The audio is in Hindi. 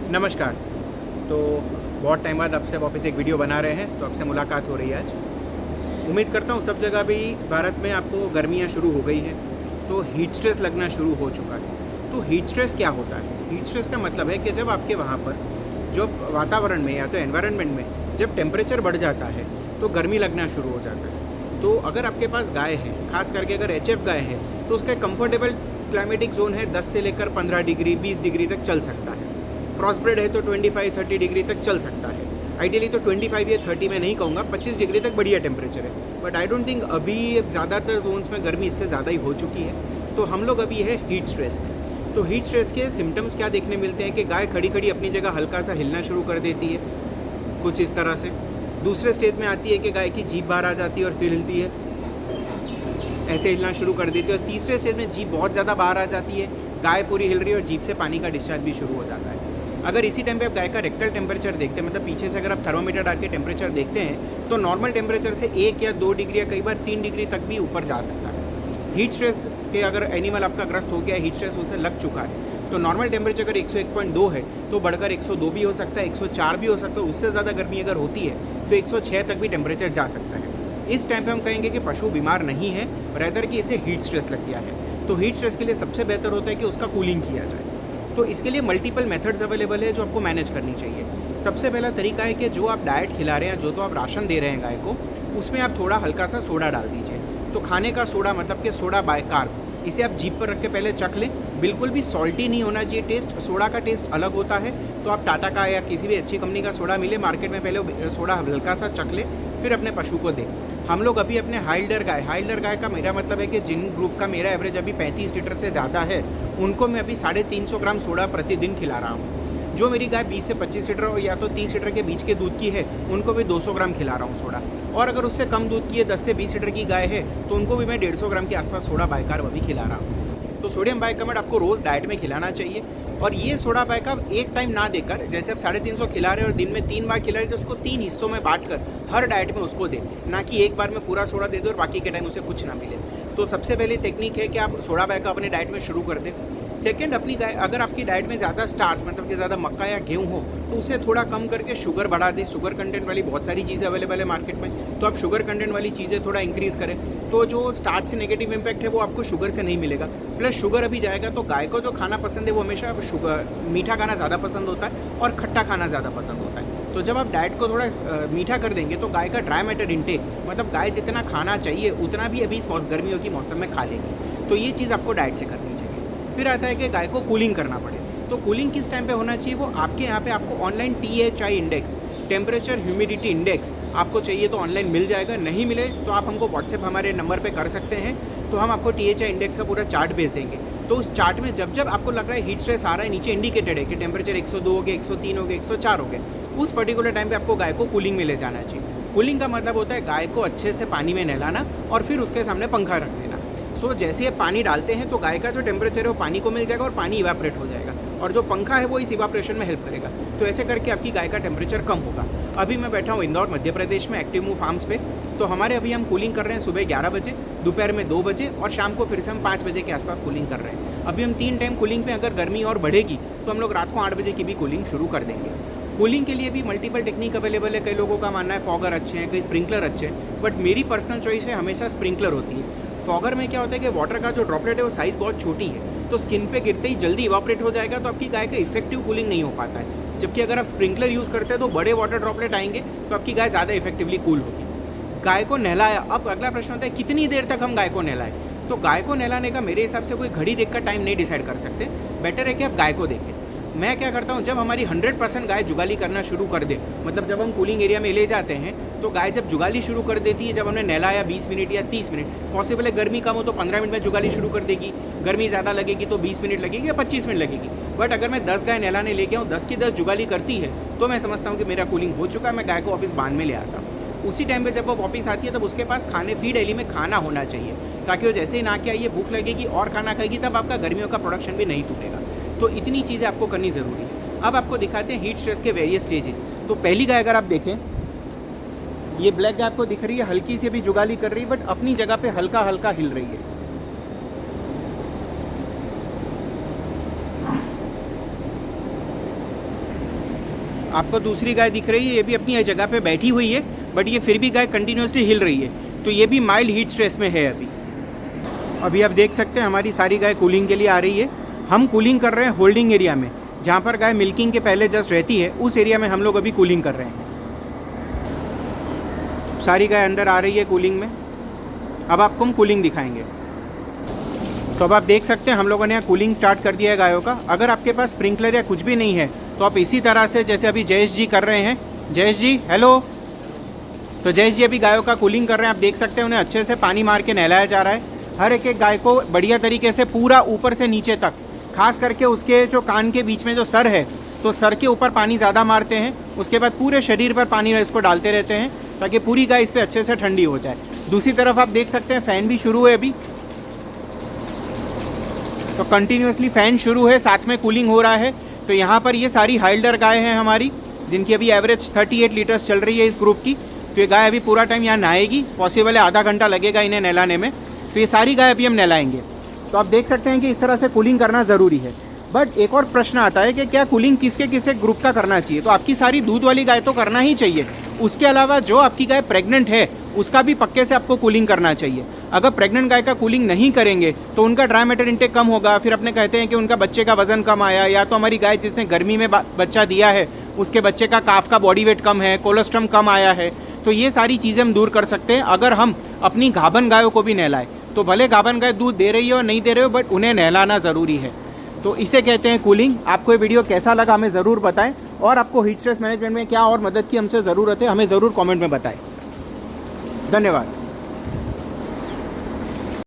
नमस्कार। तो बहुत टाइम बाद आपसे वापस एक वीडियो बना रहे हैं, तो आपसे मुलाकात हो रही है आज। उम्मीद करता हूँ सब जगह भी भारत में आपको गर्मियाँ शुरू हो गई हैं, तो हीट स्ट्रेस लगना शुरू हो चुका है। तो हीट स्ट्रेस क्या होता है? हीट स्ट्रेस का मतलब है कि जब आपके वहाँ पर जो वातावरण में या तो एनवायरनमेंट में जब टेम्परेचर बढ़ जाता है तो गर्मी लगना शुरू हो जाता है। तो अगर आपके पास गाय है, खास करके अगर एचएफ गाय है, तो उसका कंफर्टेबल क्लाइमेटिक जोन है 10 से लेकर 15 डिग्री 20 डिग्री तक चल सकता है। क्रॉस ब्रेड है तो 25-30 डिग्री तक चल सकता है। आइडियली तो 25 या 30 मैं नहीं कहूँगा, 25 डिग्री तक बढ़िया टेम्परेचर है। बट आई डोंट थिंक अभी ज़्यादातर जोन्स में गर्मी इससे ज़्यादा ही हो चुकी है। तो हम लोग अभी है हीट स्ट्रेस में। तो हीट स्ट्रेस के सिम्टम्स क्या देखने मिलते हैं कि गाय खड़ी खड़ी अपनी जगह हल्का सा हिलना शुरू कर देती है, कुछ इस तरह से। दूसरे स्टेज में आती है कि गाय की जीभ बाहर आ जाती है और फिर हिलती है, ऐसे हिलना शुरू कर देती है। और तीसरे स्टेज में जीभ बहुत ज़्यादा बाहर आ जाती है, गाय पूरी हिल रही है और जीभ से पानी का डिस्चार्ज भी शुरू हो जाता है। अगर इसी टाइम पे आप गाय का रेक्टल टेम्परेचर देखते हैं, मतलब पीछे से अगर आप थर्मोमीटर डाल के टेम्परेचर देखते हैं, तो नॉर्मल टेम्परेचर से 1 या 2 डिग्री या कई बार 3 डिग्री तक भी ऊपर जा सकता है। हीट स्ट्रेस के अगर एनिमल आपका ग्रस्त हो गया, हीट स्ट्रेस उसे लग चुका है, तो नॉर्मल टेम्परेचर अगर 101.2 है तो बढ़कर 102 भी हो सकता है, 104 भी हो सकता है। उससे ज़्यादा गर्मी अगर होती है तो 106 तक भी टेम्परेचर जा सकता है। इस टाइम पे हम कहेंगे कि पशु बीमार नहीं है, रेदर कि इसे हीट स्ट्रेस लग गया है। तो हीट स्ट्रेस के लिए सबसे बेहतर होता है कि उसका कूलिंग किया जाए। तो इसके लिए मल्टीपल मेथड्स अवेलेबल है जो आपको मैनेज करनी चाहिए। सबसे पहला तरीका है कि जो आप डाइट खिला रहे हैं, जो तो आप राशन दे रहे हैं गाय को, उसमें आप थोड़ा हल्का सा सोडा डाल दीजिए। तो खाने का सोडा मतलब कि सोडा बाइकार्ब, इसे आप जीभ पर रख के पहले चख लें। बिल्कुल भी सॉल्टी नहीं होना चाहिए टेस्ट, सोडा का टेस्ट अलग होता है। तो आप टाटा का या किसी भी अच्छी कंपनी का सोडा मिले मार्केट में, पहले सोडा हल्का सा चख लें, फिर अपने पशु को दें। हम लोग अभी अपने हाइल्डर गाय का मेरा मतलब है कि जिन ग्रुप का मेरा एवरेज अभी 35 लीटर से ज़्यादा है, उनको मैं अभी 350 ग्राम सोडा प्रतिदिन खिला रहा हूँ। जो मेरी गाय 20 से 25 लीटर या तो 30 लीटर के बीच के दूध की है, उनको भी 200 ग्राम खिला रहा हूँ सोडा। और अगर उससे कम दूध की है, 10 से 20 लीटर की गाय है, तो उनको भी मैं 150 ग्राम के आसपास सोडा बाइकार्ब अभी खिला रहा हूँ। तो सोडियम बाइकार्बोनेट आपको रोज़ डाइट में खिलाना चाहिए। और ये सोडा बाइकार्ब एक टाइम ना देकर, जैसे आप 350 खिला रहे हैं और दिन में 3 बार खिला रहे हैं, तो उसको 3 हिस्सों में बांटकर हर डाइट में उसको दें, ना कि एक बार में पूरा सोडा दे दो और बाकी के टाइम उसे कुछ ना मिले। तो सबसे पहली टेक्निक है कि आप सोडा बाइकार्ब अपने डाइट में शुरू कर दें। सेकंड, अपनी गाय अगर आपकी डाइट में ज़्यादा स्टार्च मतलब कि ज़्यादा मक्का या गेहूँ हो, तो उसे थोड़ा कम करके शुगर बढ़ा दें। शुगर कंटेंट वाली बहुत सारी चीज़ें अवेलेबल है मार्केट में, तो आप शुगर कंटेंट वाली चीज़ें थोड़ा इंक्रीज़ करें। तो जो स्टार्च से नेगेटिव इम्पैक्ट है वो आपको शुगर से नहीं मिलेगा। प्लस शुगर अभी जाएगा तो गाय को जो खाना पसंद है वो हमेशा मीठा खाना ज़्यादा पसंद होता है और खट्टा खाना ज़्यादा पसंद होता है। तो जब आप डाइट को थोड़ा मीठा कर देंगे तो गाय का ड्राई मैटर इंटेक, मतलब गाय जितना खाना चाहिए उतना भी अभी इस गर्मियों की मौसम में खा लेगी। तो ये चीज़ आपको डाइट से करनी चाहिए। फिर आता है कि गाय को कूलिंग करना पड़े। तो कूलिंग किस टाइम पे होना चाहिए, वो आपके यहाँ पे आपको online THI index, temperature humidity index, आपको चाहिए तो ऑनलाइन मिल जाएगा। नहीं मिले तो आप हमको व्हाट्सएप हमारे नंबर पे कर सकते हैं, तो हम आपको THI इंडेक्स का पूरा चार्ट भेज देंगे। तो उस चार्ट में जब जब आपको लग रहा है हीट स्ट्रेस आ रहा है, नीचे इंडिकेटेड है कि टेम्परेचर 102 हो गया, 103 हो गया, 104 हो गया, उस पर्टिकुलर टाइम पे आपको गाय को कूलिंग में ले जाना चाहिए। कूलिंग का मतलब होता है गाय को अच्छे से पानी में नहलाना और फिर उसके सामने पंखा रख देना। सो जैसे ये पानी डालते हैं तो गाय का जो टेम्परेचर है वो पानी को मिल जाएगा और पानी इवापोरेट हो जाएगा, और जो पंखा है वो इस इवापोरेशन में हेल्प करेगा। तो ऐसे करके आपकी गाय का टेम्परेचर कम होगा। अभी मैं बैठा हूँ इंदौर मध्य प्रदेश में एक्टिव मूव फार्म्स पे। तो हमारे अभी हम कूलिंग कर रहे हैं सुबह 11 बजे, दोपहर में 2 बजे और शाम को फिर से हम 5 बजे के आसपास कूलिंग कर रहे हैं। अभी हम 3 टाइम कूलिंग पे, अगर गर्मी और बढ़ेगी तो हम लोग रात को 8 बजे की भी कूलिंग शुरू कर देंगे। कूलिंग के लिए भी मल्टीपल टेक्निक अवेलेबल है। कई लोगों का मानना है फॉगर अच्छे हैं, कई स्प्रिंकलर अच्छे हैं, बट मेरी पर्सनल चॉइस है हमेशा स्प्रिंकलर होती है। फॉगर में क्या होता है कि वाटर का जो ड्रॉपलेट है वो साइज़ बहुत छोटी है, तो स्किन पे गिरते ही जल्दी इवापोरेट हो जाएगा, तो आपकी गाय का इफेक्टिव कूलिंग नहीं हो पाता है। जबकि अगर आप स्प्रिंकलर यूज़ करते हैं तो बड़े वाटर ड्रॉपलेट आएंगे, तो आपकी गाय ज़्यादा इफेक्टिवली कूल होगी। गाय को नहलाया, अब अगला प्रश्न होता है कितनी देर तक हम गाय को नहलाएं। तो गाय को नहलाने का मेरे हिसाब से कोई घड़ी देखकर टाइम नहीं डिसाइड कर सकते, बेटर है कि आप गाय को देखें। मैं क्या करता हूँ, जब हमारी 100% गाय जुगाली करना शुरू कर दे, मतलब जब हम कूलिंग एरिया में ले जाते हैं तो गाय जब जुगाली शुरू कर देती है, जब हमने नहलाया 20 मिनट या 30 मिनट, पॉसिबल है गर्मी कम हो तो 15 मिनट में जुगाली शुरू कर देगी, गर्मी ज़्यादा लगेगी तो 20 मिनट लगेगी या 25 मिनट लगेगी। बट अगर मैं 10 गाय नहलाने ले गया हूँ, 10 की 10 जुगाली करती है, तो मैं समझता हूँ कि मेरा कूलिंग हो चुका है, मैं गाय को वापस बांध में ले आता हूँ। उसी टाइम पे जब वो वापस आती है तब उसके पास खाने फीड एली में खाना होना चाहिए, ताकि वो जैसे ही ना के आइए भूख लगेगी और खाना खाएगी, तब आपका गर्मियों का प्रोडक्शन भी नहीं टूटेगा। तो इतनी चीज़ें आपको करनी ज़रूरी है। अब आपको दिखाते हैं हीट स्ट्रेस के वेरियस स्टेजेस। तो पहली गाय अगर आप देखें, ये ब्लैक गाय आपको दिख रही है, हल्की सी भी जुगाली कर रही है, बट अपनी जगह पे हल्का हल्का हिल रही है। आपको दूसरी गाय दिख रही है, ये भी अपनी जगह पे बैठी हुई है, बट ये फिर भी गाय कंटिन्यूसली हिल रही है, तो ये भी माइल्ड हीट स्ट्रेस में है अभी आप देख सकते हैं हमारी सारी गाय कूलिंग के लिए आ रही है। हम कूलिंग कर रहे हैं होल्डिंग एरिया में, जहाँ पर गाय मिल्किंग के पहले जस्ट रहती है, उस एरिया में हम लोग अभी कूलिंग कर रहे हैं। सारी गाय अंदर आ रही है कूलिंग में। अब आपको हम कूलिंग दिखाएंगे। तो अब आप देख सकते हैं हम लोगों ने यहाँ कूलिंग स्टार्ट कर दिया है गायों का। अगर आपके पास स्प्रिंकलर या कुछ भी नहीं है तो आप इसी तरह से, जैसे अभी जयेश जी कर रहे हैं। जयेश जी हेलो। तो जयेश जी अभी गायों का कूलिंग कर रहे हैं। आप देख सकते हैं उन्हें अच्छे से पानी मार के नहलाया जा रहा है। हर एक गाय को बढ़िया तरीके से पूरा ऊपर से नीचे तक, खास करके उसके जो कान के बीच में जो सर है, तो सर के ऊपर पानी ज़्यादा मारते हैं। उसके बाद पूरे शरीर पर पानी इसको डालते रहते हैं ताकि पूरी गाय इस पर अच्छे से ठंडी हो जाए। दूसरी तरफ आप देख सकते हैं फ़ैन भी शुरू है अभी, तो कंटिन्यूसली फ़ैन शुरू है, साथ में कूलिंग हो रहा है। तो यहाँ पर ये सारी हाइल्डर गाय हैं हमारी, जिनकी अभी एवरेज 38 लीटर्स चल रही है इस ग्रुप की। तो ये गाय अभी पूरा टाइम यहाँ नहाएगी, पॉसिबल है आधा घंटा लगेगा इन्हें नहलाने में। तो ये सारी गाय अभी हम नहलाएंगे। तो आप देख सकते हैं कि इस तरह से कूलिंग करना ज़रूरी है। बट एक और प्रश्न आता है कि क्या कूलिंग किसके किसके ग्रुप का करना चाहिए। तो आपकी सारी दूध वाली गाय तो करना ही चाहिए, उसके अलावा जो आपकी गाय प्रेग्नेंट है उसका भी पक्के से आपको कूलिंग करना चाहिए। अगर प्रेग्नेंट गाय का कूलिंग नहीं करेंगे तो उनका ड्राई मैटर इंटेक कम होगा, फिर अपने कहते हैं कि उनका बच्चे का वजन कम आया, या तो हमारी गाय जिसने गर्मी में बच्चा दिया है उसके बच्चे का काफ का बॉडी वेट कम है, कोलेस्ट्रॉल कम आया है। तो ये सारी चीज़ें हम दूर कर सकते हैं अगर हम अपनी गाभन गायों को भी नहलाएं। तो भले गाभन गाय दूध दे रही हो और नहीं दे रहे हो, बट उन्हें नहलाना ज़रूरी है। तो इसे कहते हैं कूलिंग। आपको ये वीडियो कैसा लगा हमें ज़रूर बताएं, और आपको हीट स्ट्रेस मैनेजमेंट में क्या और मदद की हमसे ज़रूरत है हमें ज़रूर कमेंट में बताएं। धन्यवाद।